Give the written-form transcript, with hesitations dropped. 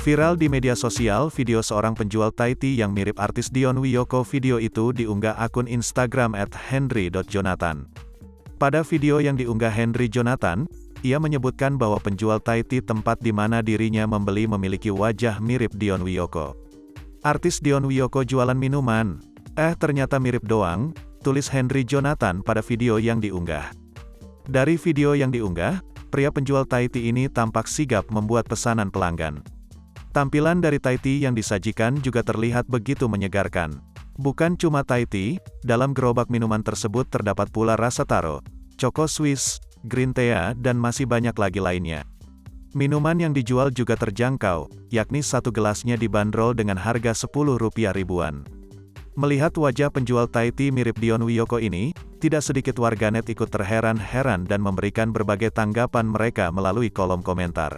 Viral di media sosial video seorang penjual Thai tea yang mirip artis Dion Wiyoko. Video itu diunggah akun Instagram @henry.jonathan. Pada video yang diunggah Henry Jonathan, ia menyebutkan bahwa penjual Thai tea tempat di mana dirinya membeli memiliki wajah mirip Dion Wiyoko. Artis Dion Wiyoko jualan minuman? Ternyata mirip doang, tulis Henry Jonathan pada video yang diunggah. Dari video yang diunggah, pria penjual Thai tea ini tampak sigap membuat pesanan pelanggan. Tampilan dari Thai tea yang disajikan juga terlihat begitu menyegarkan. Bukan cuma Thai tea, dalam gerobak minuman tersebut terdapat pula rasa taro, Choco Swiss, green tea, dan masih banyak lagi lainnya. Minuman yang dijual juga terjangkau, yakni satu gelasnya dibanderol dengan harga Rp10 ribuan. Melihat wajah penjual Thai tea mirip Dion Wiyoko ini, tidak sedikit warganet ikut terheran-heran dan memberikan berbagai tanggapan mereka melalui kolom komentar.